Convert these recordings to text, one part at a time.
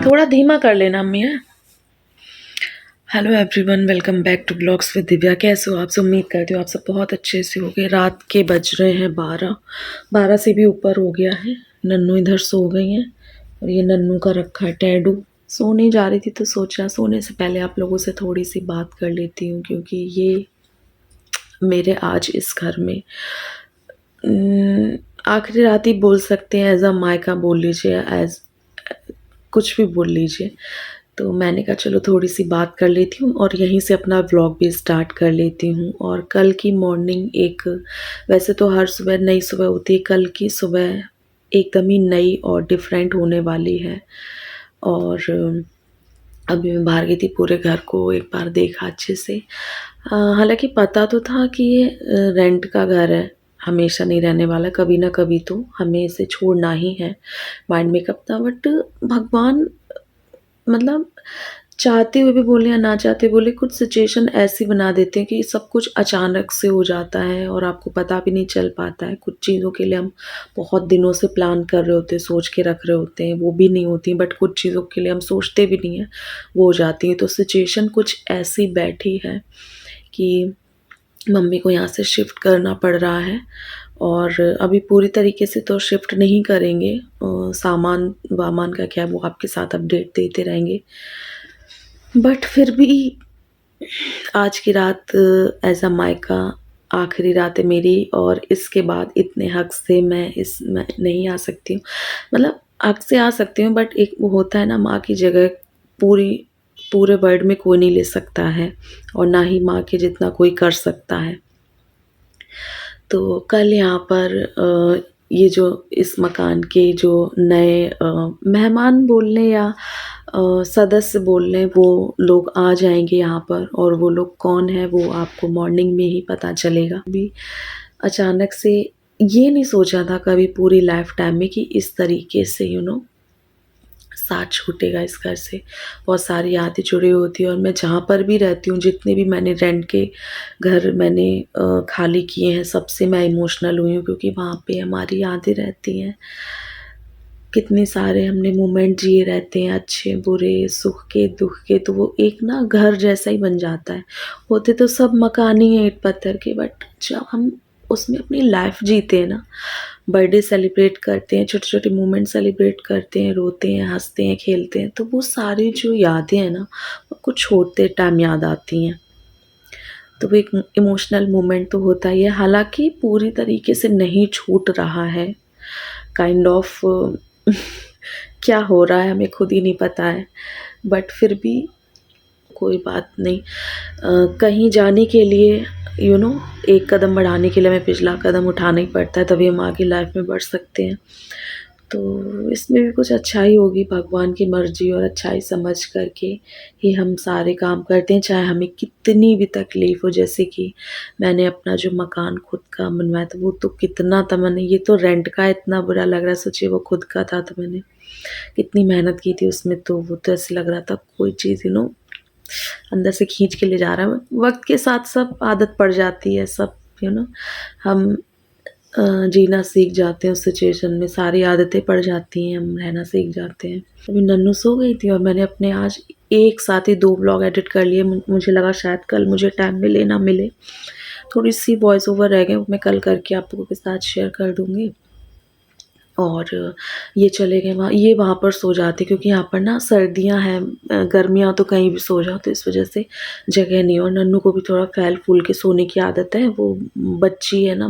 थोड़ा धीमा कर लेना अम्मी है। Hello everyone, welcome back to blogs with Divya. कैसे हो आप सब? उम्मीद करती हो आप सब बहुत अच्छे से होंगे। रात के बज रहे हैं 12 से भी ऊपर हो गया है। नन्नू इधर सो गई हैं और ये नन्नू का रखा है टैडू। सोने जा रही थी तो सोचा सोने से पहले आप लोगों से थोड़ी सी बात कर लेती हूँ, क्योंकि ये मेरे आज इस घर में आखिरी रात ही बोल सकते हैं। एज अ मायका बोल लीजिए, एज कुछ भी बोल लीजिए। तो मैंने कहा चलो थोड़ी सी बात कर लेती हूँ और यहीं से अपना व्लॉग भी स्टार्ट कर लेती हूँ। और कल की मॉर्निंग एक, वैसे तो हर सुबह नई सुबह होती है, कल की सुबह एकदम ही नई और डिफरेंट होने वाली है। और अभी मैं बाहर गई थी, पूरे घर को एक बार देखा अच्छे से। हालांकि पता तो था कि ये रेंट का घर है, हमेशा नहीं रहने वाला, कभी ना कभी तो हमें इसे छोड़ना ही है। माइंड मेकअप था, बट भगवान मतलब चाहते हुए भी बोले या ना चाहते बोले, कुछ सिचुएशन ऐसी बना देते हैं कि सब कुछ अचानक से हो जाता है और आपको पता भी नहीं चल पाता है। कुछ चीज़ों के लिए हम बहुत दिनों से प्लान कर रहे होते हैं, सोच के रख रहे होते हैं, वो भी नहीं होती। बट कुछ चीज़ों के लिए हम सोचते भी नहीं हैं, वो हो जाती हैं। तो सिचुएशन कुछ ऐसी बैठी है कि मम्मी को यहाँ से शिफ्ट करना पड़ रहा है। और अभी पूरी तरीके से तो शिफ्ट नहीं करेंगे, सामान वामान का क्या है वो आपके साथ अपडेट देते रहेंगे। बट फिर भी आज की रात एज अ मायका आखिरी रात है मेरी, और इसके बाद इतने हक से मैं नहीं आ सकती हूँ। मतलब हक से आ सकती हूँ, बट एक वो होता है ना, माँ की जगह पूरी पूरे वर्ल्ड में कोई नहीं ले सकता है, और ना ही माँ के जितना कोई कर सकता है। तो कल यहाँ पर ये जो इस मकान के जो नए मेहमान बोल लें या सदस्य बोल लें, वो लोग आ जाएंगे यहाँ पर। और वो लोग कौन है वो आपको मॉर्निंग में ही पता चलेगा। अभी अचानक से ये नहीं सोचा था कभी पूरी लाइफ टाइम में कि इस तरीके से साथ छूटेगा इस घर से। बहुत सारी यादें जुड़ी होती हैं, और मैं जहाँ पर भी रहती हूँ, जितने भी मैंने रेंट के घर मैंने खाली किए हैं, सबसे मैं इमोशनल हुई हूँ, क्योंकि वहाँ पे हमारी यादें रहती हैं। कितने सारे हमने मोमेंट जिए रहते हैं, अच्छे बुरे, सुख के दुख के। तो वो एक ना घर जैसा ही बन जाता है। होते तो सब मकान ही हैं ईंट पत्थर के, बट जब हम उसमें अपनी लाइफ जीते हैं ना, बर्थडे सेलिब्रेट करते हैं, छोटे छोटे मोमेंट सेलिब्रेट करते हैं, रोते हैं, हंसते हैं, खेलते हैं, तो वो सारी जो यादें हैं ना, वो कुछ छोड़ते टाइम याद आती हैं। तो वो एक इमोशनल मोमेंट तो होता ही है। हालांकि पूरी तरीके से नहीं छूट रहा है, काइंड ऑफ क्या हो रहा है हमें खुद ही नहीं पता है। बट फिर भी कोई बात नहीं। कहीं जाने के लिए एक कदम बढ़ाने के लिए हमें पिछला कदम उठाना ही पड़ता है, तभी हम आगे लाइफ में बढ़ सकते हैं। तो इसमें भी कुछ अच्छाई होगी, भगवान की मर्ज़ी, और अच्छाई समझ करके ही हम सारे काम करते हैं, चाहे हमें कितनी भी तकलीफ़ हो। जैसे कि मैंने अपना जो मकान खुद का बनवाया था, वो तो कितना था, मैंने ये तो रेंट का इतना बुरा लग रहा है, सोचिए वो खुद का था तो मैंने कितनी मेहनत की थी उसमें। तो वो तो ऐसे लग रहा था कोई चीज़ अंदर से खींच के ले जा रहा है। वक्त के साथ सब आदत पड़ जाती है, सब हम जीना सीख जाते हैं उस सिचुएशन में, सारी आदतें पड़ जाती हैं, हम रहना सीख जाते हैं। अभी नन्नू सो गई थी और मैंने अपने आज एक साथ ही 2 व्लॉग एडिट कर लिए। मुझे लगा शायद कल मुझे टाइम मिले ना मिले, थोड़ी सी वॉइस ओवर रह गए, वो मैं कल करके आप लोगों के साथ शेयर कर दूँगी। और ये चले गए वहाँ, ये वहाँ पर सो जाते, क्योंकि यहाँ पर ना सर्दियाँ हैं, गर्मियाँ तो कहीं भी सो जाओ, तो इस वजह से जगह नहीं है। और नन्नू को भी थोड़ा फैल फूल के सोने की आदत है, वो बच्ची है ना,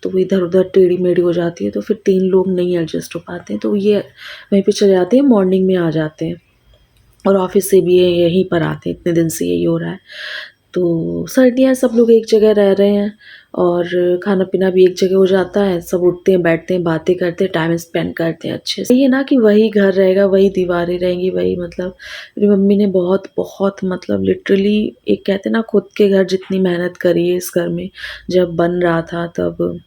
तो वो इधर उधर टेढ़ी मेढ़ी हो जाती है, तो फिर 3 लोग नहीं एडजस्ट हो पाते हैं, तो ये वहीं पे चले जाते हैं, मॉर्निंग में आ जाते हैं। और ऑफिस से भी ये यहीं पर आते हैं, इतने दिन से यही हो रहा है। तो सर्दियाँ सब लोग एक जगह रह रहे हैं, और खाना-पीना भी एक जगह हो जाता है, सब उठते हैं, बैठते हैं, बातें करते हैं, टाइम स्पेंड करते हैं अच्छे से। ये ना कि वही घर रहेगा, वही दीवारें रहेंगी, वही मतलब मेरी मम्मी ने बहुत मतलब लिटरली, एक कहते हैं ना खुद के घर जितनी मेहनत करी है इस घर में। जब बन रहा था तब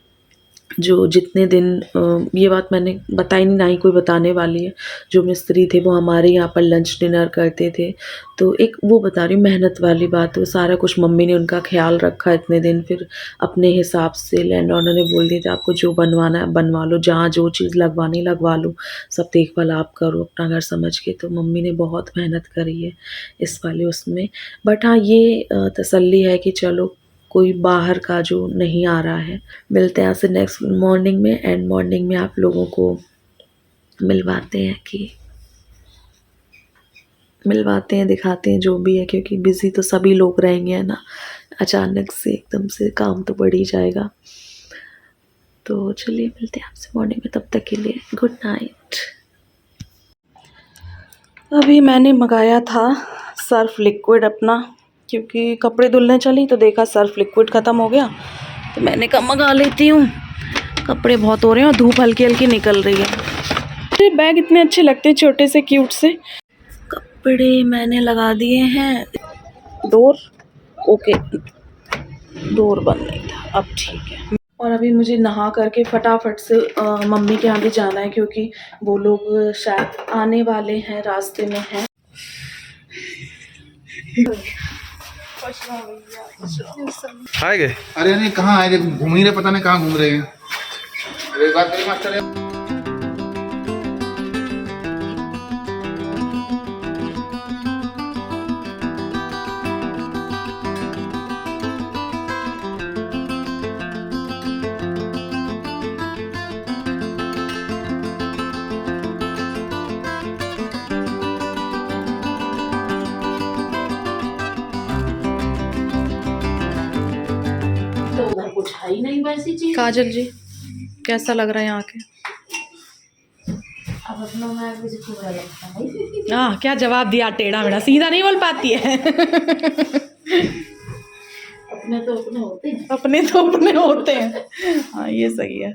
जो जितने दिन ये बात मैंने बताई नहीं, ना ही कोई बताने वाली है। जो मिस्त्री थे वो हमारे यहाँ पर लंच डिनर करते थे, तो एक वो बता रही हूँ मेहनत वाली बात। वो सारा कुछ मम्मी ने उनका ख्याल रखा इतने दिन, फिर अपने हिसाब से लैंडलॉर्ड ने बोल दिया था आपको जो बनवाना है बनवा लो, जहाँ जो चीज़ लगवानी लगवा लो, सब देखभाल आप करो अपना घर समझ के। तो मम्मी ने बहुत मेहनत करी है इस वाले उसमें। बट हाँ, ये तसल्ली है कि चलो कोई बाहर का जो नहीं आ रहा है। मिलते हैं आपसे नेक्स्ट मॉर्निंग में, एंड मॉर्निंग में आप लोगों को मिलवाते हैं, दिखाते हैं जो भी है, क्योंकि बिज़ी तो सभी लोग रहेंगे, है ना। अचानक से एकदम से काम तो बढ़ ही जाएगा। तो चलिए मिलते हैं आपसे मॉर्निंग में, तब तक के लिए गुड नाइट। अभी मैंने मंगाया था सर्फ लिक्विड अपना, क्योंकि कपड़े धुलने चली तो देखा सर्फ लिक्विड ख़त्म हो गया, तो मैंने कहा मंगा लेती हूँ। कपड़े बहुत हो रहे हैं और धूप हल्की हल्की निकल रही है। ये बैग इतने अच्छे लगते हैं, छोटे से क्यूट से। कपड़े मैंने लगा दिए हैं, डोर ओके, डोर बंद नहीं था, अब ठीक है। और अभी मुझे नहा करके फटाफट से मम्मी के यहाँ भी जाना है, क्योंकि वो लोग शायद आने वाले हैं, रास्ते में हैं। आए गए? अरे नहीं, कहाँ आए थे? घूम ही रहे, पता नहीं कहाँ घूम रहे हैं। अरे बात करिए मास्टर। तो उधर कुछ है ही नहीं वैसी चीज। काजल जी, कैसा लग रहा है यहाँ के? अब अपनों में मुझे बुरा लगता है। हाँ, क्या जवाब दिया, टेढ़ा मेढ़ा, सीधा नहीं बोल पाती है। अपने तो अपने होते हैं। अपने तो अपने होते हैं, हाँ ये सही है।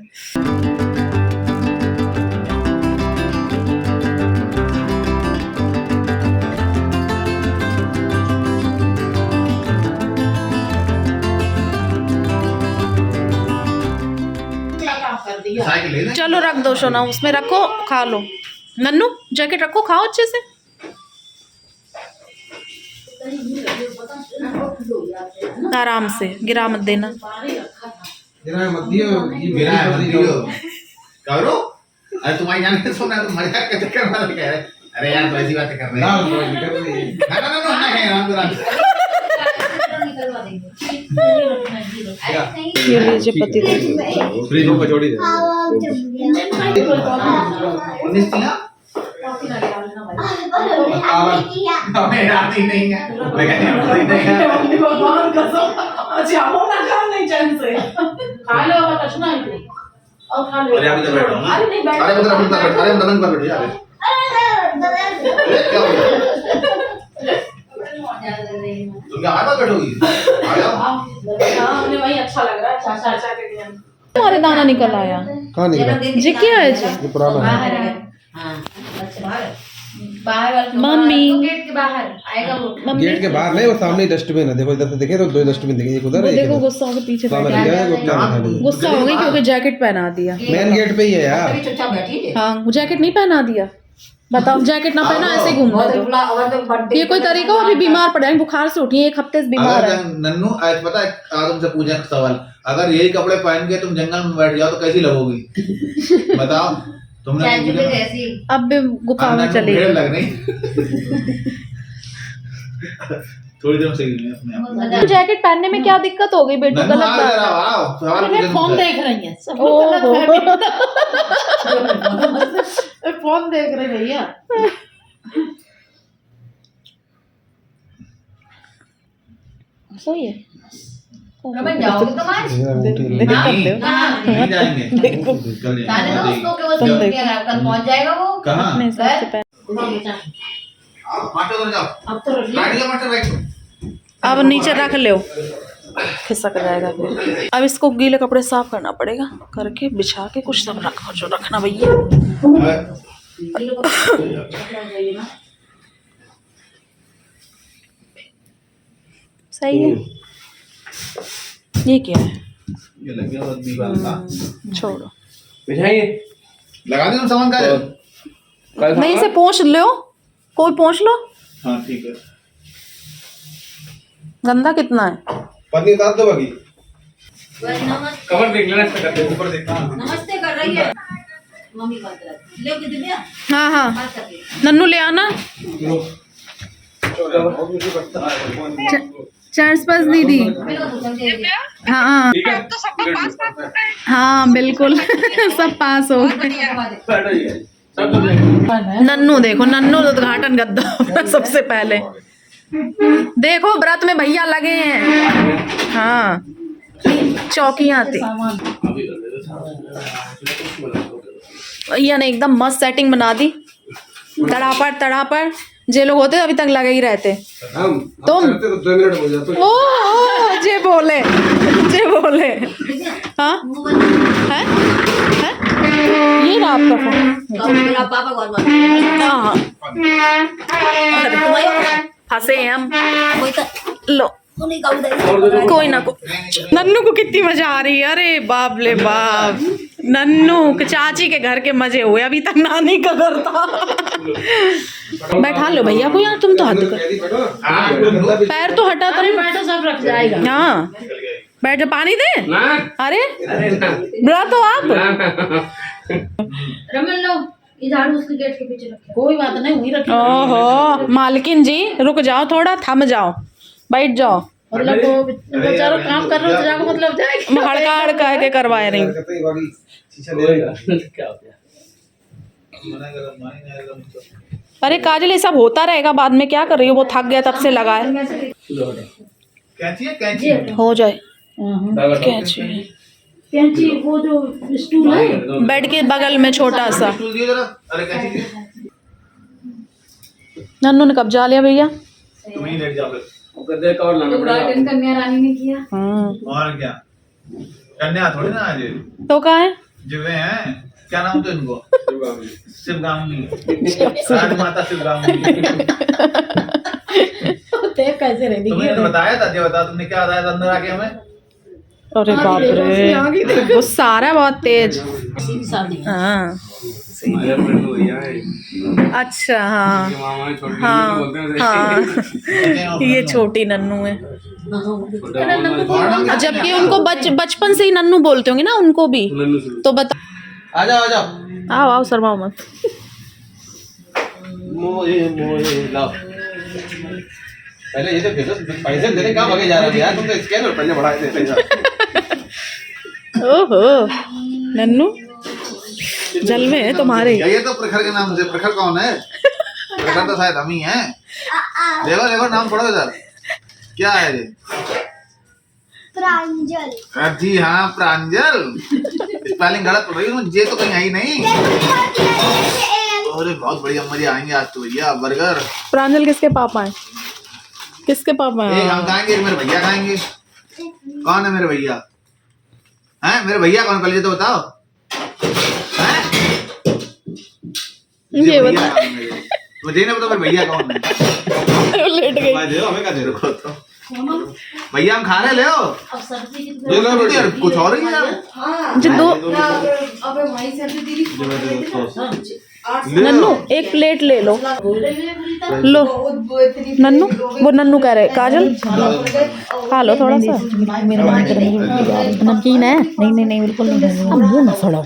साइकिल ले ले। चलो रख दो सोना, उसमें रखो, खा लो। नन्नू जैकेट रखो, खाओ अच्छे से। आराम से, गिरा मत देना। गिरा मत दियो, ये गिरा मत दियो। करो? अरे तुम्हारी जान के सोना तो मजाक के चक्कर में लग गया है। अरे यार तो ऐसी बातें कर रहे हैं। ना ना ना ना है राम राम। ये लीजिए पति देव। फ्रिज में कचौड़ी दे। 19 थी ना? हमें याद ही नहीं है। मैं कहती हूँ याद ही नहीं है। भगवान कसम, अच्छा वो ना खा नहीं चैन से। खा लो अब कछना ही नहीं। और खा लो। अरे अभी तो बैठो। अरे नहीं बैठ। अरे मतलब अपना बैठ, अरे दलन पर बैठ जा। क्या हो गया? तुम क्या हमारे पास बैठोगी? आ जाओ। हाँ मुझे वही अच्छा लग रहा है, चाचा के लिए। तुम्हारे दाना निकल आया। कहाँ निकला? जी क्या है जी? ये पुराना है। मम्मी गेट के बाहर आएगा वो। गेट के बाहर नहीं, वो सामने डस्टबिन है। देखो इधर से देखे तो 2 डस्टबिन दिखे, एक उधर है, एक देखो इधर। गुस्सा होकर पीछे सामने बैठ दिखा गया। है, वो क्या दिखा रही है? गुस्सा हो गई क्योंकि जैकेट पहना दिया। मेन गेट पे ही है यार। चुपचाप बैठी है। हाँ, जैकेट नहीं पहना दिया। बताओ, जैकेट ना पहना ऐसे ही घूमना दो। ये कोई तरीका? अभी बीमार पड़ जाएंगे, बुखार से उठी है, 1 हफ्ते से बीमार है। नन्नू आज पता है, आज तुमसे पूछे सवाल, अगर यही कपड़े पहन के तुम जंगल में बैठ जाओ तो कैसी लगोगी? बताओ। तुमने अब गुफा में चले भेड़ लग रही। थोड़ी देर में सही हुई अपने आप। तो जैकेट पहनने में क्या दिक्कत हो गई बेटू? नन्नू गलत आ बात जरा, है। आओ, सवाल अरे पूछे फोन तुमसे। देख रही है सब। ओहो। फोन देख रहे भैया। सही है। रमन जाओगे तुम आज? नहीं, नहीं जाएंगे। देखो। कल जाने दो उसको कि वो तुम सुन देखो। के कल पहुंच जाएगा वो। कहाँ? अपने हिसाब से पहन। आओ, मास्टर उधर जाओ। अब तो रख बैठ जाओ मास्टर, बैठो। अब नीचे रख लो, खिसक जाएगा फिर। अब इसको गीले कपड़े साफ करना पड़ेगा, करके बिछा के कुछ सब रखो जो रखना भैया। सही है। ये क्या है? ये लगे और दीवार का छोड़ो, बिछाइए लगा दे तुम सामान का नहीं से पोंछ लो, कोई पोंछ लो। हाँ ठीक है गंदा कितना है। पन्नी उतार दो बाकी कवर देख लेना इसका करते ऊपर देखता हूं। नमस्ते कर रही है मम्मी बात कर रही ले के दिव्या हाँ हाँ, बात कर रही है। नन्नू ले आना। चार्ज पास दीदी। मेरे को तो दे हाँ हाँ ठीक है हाँ बिल्कुल सब पास हो गए। सब लोग जाएंगे। नन्नू देखो, नन्नू उद्घाटन गद्दा होगा सबसे पहले। देखो व्रत में भैया लगे हैं। हाँ चौकियाँ थी भैया ने, एकदम मस्त सेटिंग बना दी। तड़ापड़ तड़ापड़ जे लोग होते अभी तक लगे ही रहते। हम तुम करते तो 2 मिनट हो जाते। ओ जे बोले, जे बोले। हाँ है ये ना आपका फोन। मेरा पापा घर में हाँ फंसे हैं हम। कोई तो लो नहीं कहू दे कोई ना नन्नू को कितनी मजा आ रही है। अरे बाप ले बाप, नन्नू के चाची के घर के मजे हुए, अभी तक नानी का घर था। बैठा लो भैया को यार, तुम तो हद कर, पैर तो हटा तो बैठो सब रख जाएगा। हाँ बैठ जा, पानी दे। ना अरे अरे ना बुरा तो आप। रमन लो ये झाड़ू उसके गेट के पीछे रखे कोई बात नहीं, हुई रखी। ओहो मालकिन जी रुक जाओ, थोड़ा थम जाओ, बैठ जाओ। मतलब वो बेचारा काम कर रहे हो जाको मतलब जाएगा। हड़का हड़का के करवाए रही। करते ही बाकी शीशा ले लेगा। क्या हो गया अरे काजल ये सब होता रहेगा बाद में, क्या कर रही हो? वो थक गया तब से लगा है। कैंची है कैंची हो जाए कैची कैंची वो जो स्टूल है बेड के बगल में छोटा सा। स्टूल दियो जरा। अरे कैंची दियो नन्नू ने कब्जा लिया भैया। तुम ही लेट जाओ फिर। गद्दे का और लाना पड़ेगा। कन्या रानी ने किया और क्या कन्या थोड़ी ना आज तो कहा है जिवे हैं, क्या नाम तो इनको शिवगामी, राजमाता शिवगामी। देख कैसे रह तुमने तो बताया था, जो बताया तुमने, क्या बताया था अंदर आके हमें? अरे बाप रे, गुस्सा आ रहा है बहुत तेज। शादी हाँ मेरा फ्रेंड भैया है अच्छा हाँ ये मामा है छोटे हाँ बोलते हैं हाँ ये छोटी नन्नू है। छोटा जबकि उनको बचपन से ही नन्नू बोलते होंगे ना उनको भी, नन्नू से तो बता। आ जाओ आओ आओ शर्माओ मत। मोए मोए लाओ। पहले ये तो भेजो, पैसे देने कहाँ भागे जा रहे हो यार, तुम तो स्कैन और पहले बढ़ा देते हो। ओहो नन्नू जलवे है तुम्हारे। ये तो प्रखर के नाम से। प्रखर कौन है? प्रखर तो शायद हम ही हैं। देखो देखो नाम पढ़ो इधर, क्या है ये? प्रांजल। जी हाँ प्रांजल। स्पेलिंग गलत पढ़ रही हूँ, जे तो कहीं आई नहीं। अरे बहुत बढ़िया, मजे आएंगे आज तो भैया। बर्गर प्रांजल किसके पापा हैं? किसके पापा एक हैं? हम खाएंगे, एक मेरे भैया खाएंगे। कौन है मेरे भैया? हैं मेरे भैया कौन, पहले तो बताओ। ये बता। मुझे नहीं पता मेरे भैया कौन है। लेट गई। दे दो हमें, क्या दे रहे हो? भैया हम खाने ले हो। अब सब्जी दे दो बेटी। यार कुछ और ही है। जो दो अबे वहीं से दीदी नन्नू एक प्लेट ले लो। लो नन्नू, वो नन्नू कह रहे काजल खा लो थोड़ा सा। नमकीन है? नहीं नहीं नहीं बिल्कुल नहीं, अब मुंह ना सड़ाओ।